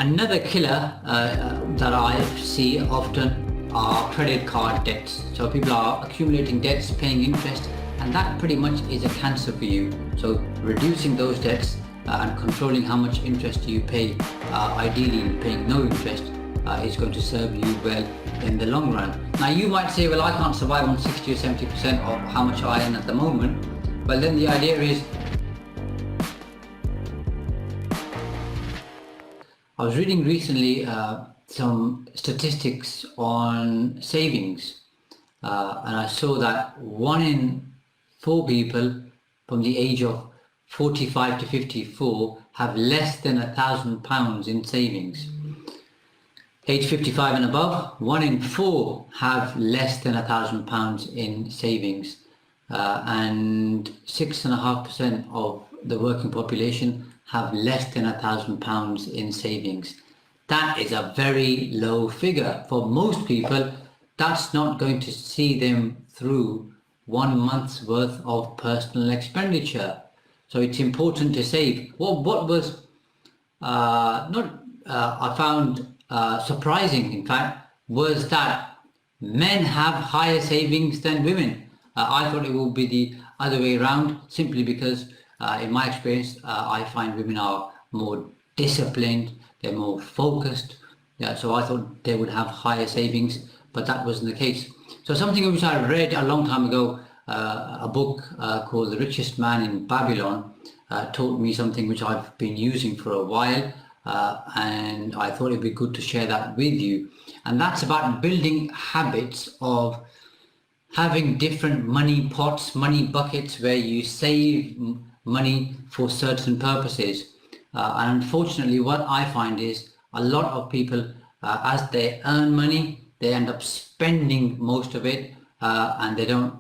Another killer that I see often are credit card debts. So people are accumulating debts, paying interest, and that pretty much is a cancer for you. So reducing those debts and controlling how much interest you pay, ideally paying no interest, is going to serve you well in the long run. Now you might say, well, I can't survive on 60 or 70% of how much I earn at the moment. Well, then the idea is, I was reading recently some statistics on savings, and I saw that 1 in 4 people from the age of 45 to 54 have less than £1,000 in savings. Age 55 and above, 1 in 4 have less than £1,000 in savings, and 6.5% of the working population have less than £1,000 in savings. That is a very low figure. For most people, that's not going to see them through 1 month's worth of personal expenditure. So it's important to save. What was I found surprising, in fact, was that men have higher savings than women. I thought it would be the other way around, simply because in my experience, I find women are more disciplined, they're more focused. Yeah, so I thought they would have higher savings, but that wasn't the case. So something which I read a long time ago, a book called The Richest Man in Babylon, taught me something which I've been using for a while, and I thought it'd be good to share that with you. And that's about building habits of having different money pots, money buckets where you save money for certain purposes. And unfortunately, what I find is a lot of people, as they earn money, they end up spending most of it, and they don't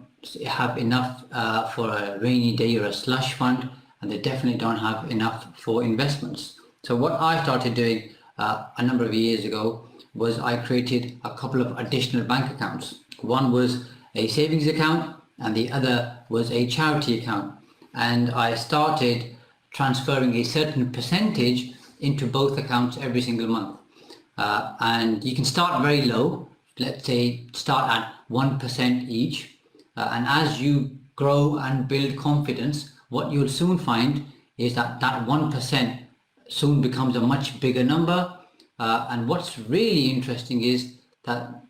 have enough for a rainy day or a slush fund, and they definitely don't have enough for investments. So what I started doing a number of years ago was I created a couple of additional bank accounts. One was a savings account and the other was a charity account. And I started transferring a certain percentage into both accounts every single month. And you can start very low, let's say start at 1% each. And as you grow and build confidence, what you'll soon find is that that 1% soon becomes a much bigger number. And what's really interesting is that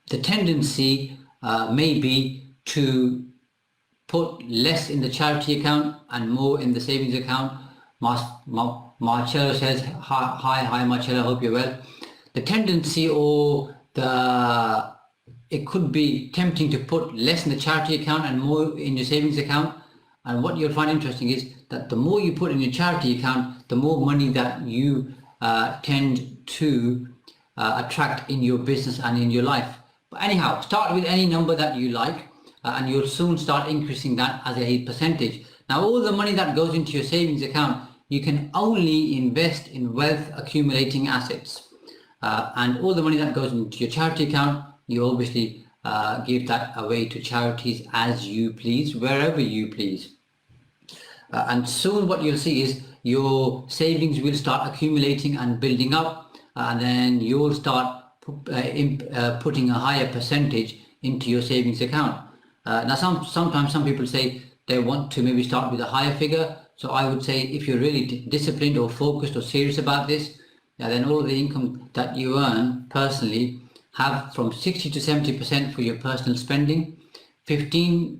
the tendency may be to put less in the charity account and more in the savings account. Marcello says, hi Marcello, hope you're well. The tendency it could be tempting to put less in the charity account and more in your savings account. And what you'll find interesting is that the more you put in your charity account, the more money that you tend to attract in your business and in your life. But anyhow, start with any number that you like, and you'll soon start increasing that as a percentage. Now, all the money that goes into your savings account, you can only invest in wealth accumulating assets. And all the money that goes into your charity account, you obviously give that away to charities as you please, wherever you please. And soon what you'll see is your savings will start accumulating and building up, and then you'll start putting a higher percentage into your savings account. Now sometimes some people say they want to maybe start with a higher figure. So I would say if you're really disciplined or focused or serious about this, then all of the income that you earn personally, have from 60 to 70% for your personal spending, 10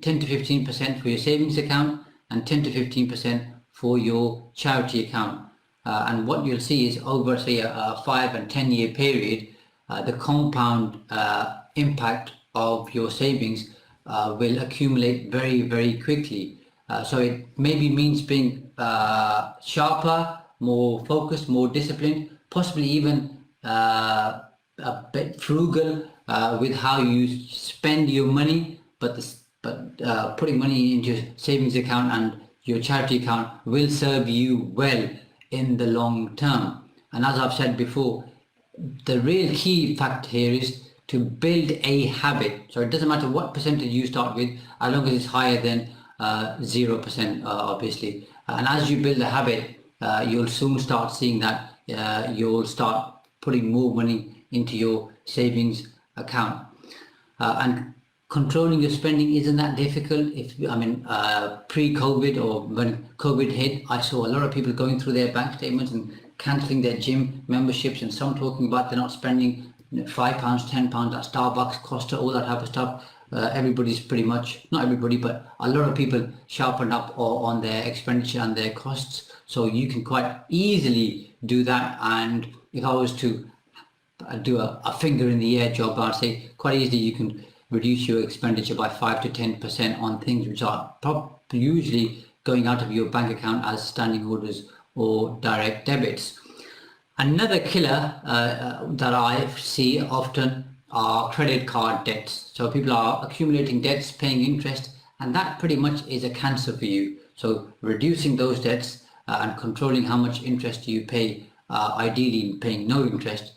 to 15% for your savings account, and 10 to 15% for your charity account. And what you'll see is over, say, a 5 and 10 year period, the compound impact of your savings will accumulate very, very quickly. So it maybe means being sharper, more focused, more disciplined, possibly even a bit frugal with how you spend your money, but putting money into your savings account and your charity account will serve you well in the long term. And as I've said before, the real key factor here is to build a habit. So it doesn't matter what percentage you start with, as long as it's higher than 0%, obviously. And as you build a habit, you'll soon start seeing that you'll start putting more money into your savings account. And controlling your spending isn't that difficult. Pre-COVID or when COVID hit, I saw a lot of people going through their bank statements and cancelling their gym memberships, and some talking about they're not spending £5, £10 at Starbucks, Costa, all that type of stuff. Everybody's pretty much, not everybody, but a lot of people sharpened up on their expenditure and their costs. So you can quite easily do that. And if I was to do a finger in the air job, I'd say quite easily you can reduce your expenditure by 5 to 10% on things which are usually going out of your bank account as standing orders or direct debits. Another killer that I see often are credit card debts. So people are accumulating debts, paying interest, and that pretty much is a cancer for you. So reducing those debts and controlling how much interest you pay, ideally paying no interest,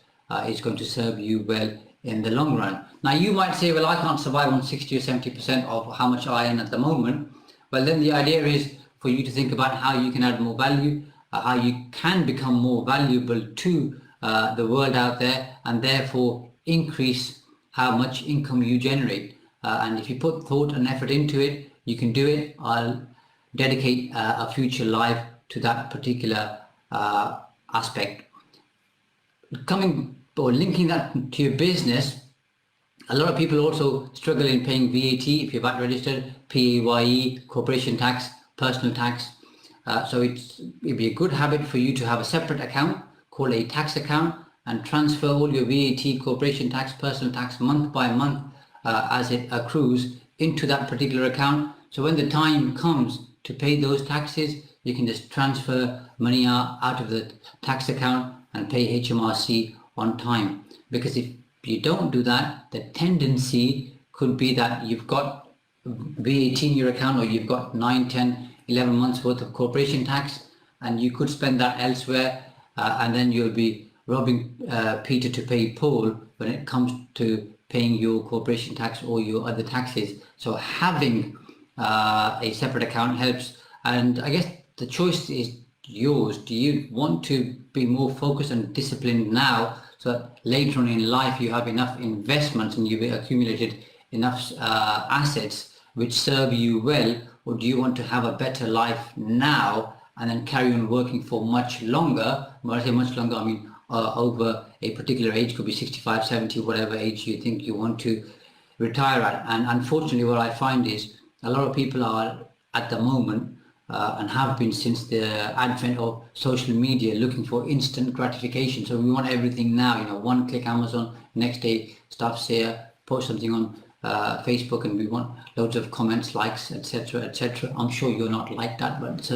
is going to serve you well in the long run. Now you might say, well, I can't survive on 60 or 70% of how much I earn at the moment. Well, then the idea is for you to think about how you can add more value, how you can become more valuable to the world out there, and therefore increase how much income you generate. And if you put thought and effort into it, you can do it. I'll dedicate a future live to that particular aspect. Linking that to your business, a lot of people also struggle in paying VAT if you're VAT registered, PAYE, corporation tax, personal tax. So it'd be a good habit for you to have a separate account called a tax account and transfer all your VAT, corporation tax, personal tax month by month as it accrues into that particular account. So when the time comes to pay those taxes, you can just transfer money out of the tax account and pay HMRC on time. Because if you don't do that, the tendency could be that you've got VAT in your account, or you've got 9, 10, 11 months worth of corporation tax, and you could spend that elsewhere, and then you'll be robbing Peter to pay Paul when it comes to paying your corporation tax or your other taxes. So having a separate account helps. And I guess the choice is yours. Do you want to be more focused and disciplined now, so that later on in life you have enough investments and you've accumulated enough assets which serve you well? Or do you want to have a better life now and then carry on working for much longer? When I say much longer, I mean over a particular age, could be 65, 70, whatever age you think you want to retire at. And unfortunately, what I find is a lot of people are at the moment and have been since the advent of social media, looking for instant gratification. So we want everything now, one click Amazon, next day stuff's here, post something on Facebook, and we want loads of comments, likes, etc., etc. I'm sure you're not like that, but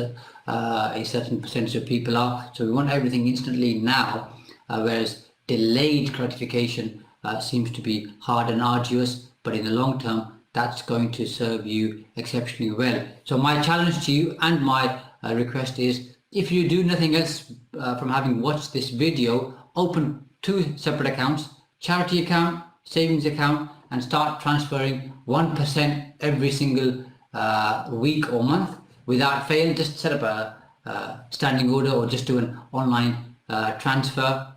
a certain percentage of people are. So we want everything instantly now, whereas delayed gratification seems to be hard and arduous, but in the long term, that's going to serve you exceptionally well. So my challenge to you and my request is, if you do nothing else from having watched this video, open 2 separate accounts, charity account, savings account, and start transferring 1% every single week or month without fail. Just set up a standing order or just do an online transfer.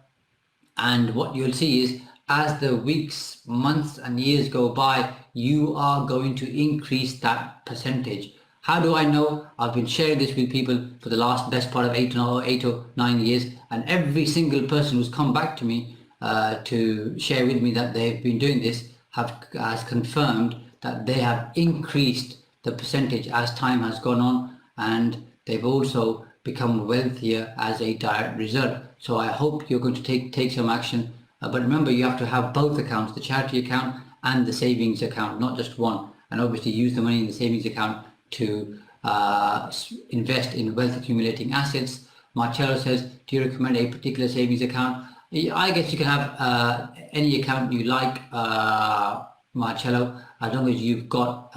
And what you'll see is, as the weeks, months and years go by, you are going to increase that percentage. How do I know? I've been sharing this with people for the best part of 8 or 9 years, and every single person who's come back to me to share with me that they've been doing this has confirmed that they have increased the percentage as time has gone on, and they've also become wealthier as a direct result. So I hope you're going to take some action. But remember, you have to have both accounts, the charity account and the savings account, not just one. And obviously use the money in the savings account to invest in wealth accumulating assets. Marcello says, do you recommend a particular savings account? I guess you can have any account you like, Marcello, as long as you've got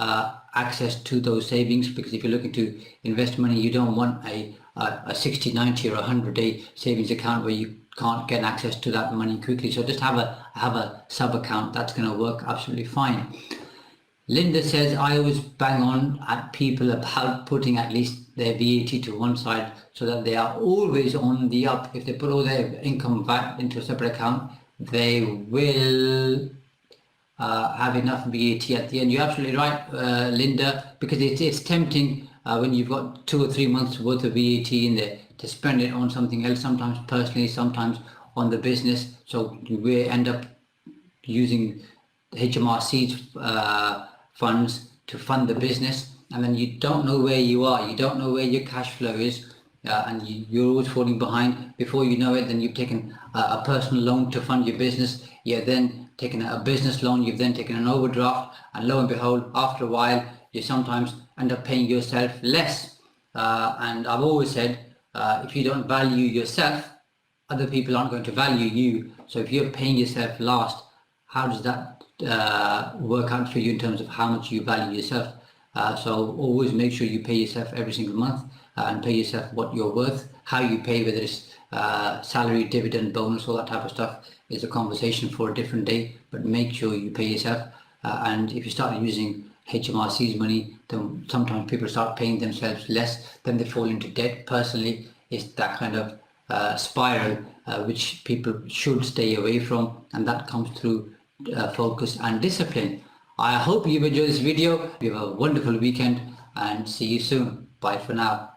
access to those savings. Because if you're looking to invest money, you don't want a 60, 90 or 100-day savings account where you can't get access to that money quickly. So just have a sub account. That's going to work absolutely fine. Linda says, I always bang on at people about putting at least their VAT to one side so that they are always on the up. If they put all their income back into a separate account, they will have enough VAT at the end. You're absolutely right, Linda, because it's tempting when you've got 2 or 3 months worth of VAT in there to spend it on something else, sometimes personally, sometimes on the business. So we end up using HMRC's funds to fund the business, and then you don't know where you are, you don't know where your cash flow is, and you're always falling behind. Before you know it, then you've taken a personal loan to fund your business, you've then taken a business loan, you've then taken an overdraft, and lo and behold, after a while, you sometimes end up paying yourself less. And I've always said, if you don't value yourself, other people aren't going to value you. So if you're paying yourself last, how does that work out for you in terms of how much you value yourself? So always make sure you pay yourself every single month and pay yourself what you're worth. How you pay, whether it's salary, dividend, bonus, all that type of stuff, is a conversation for a different day, but make sure you pay yourself. And if you start using HMRC's money, then sometimes people start paying themselves less, then they fall into debt. Personally, it's that kind of spiral which people should stay away from, and that comes through focus and discipline. I hope you've enjoyed this video. You have a wonderful weekend and see you soon. Bye for now.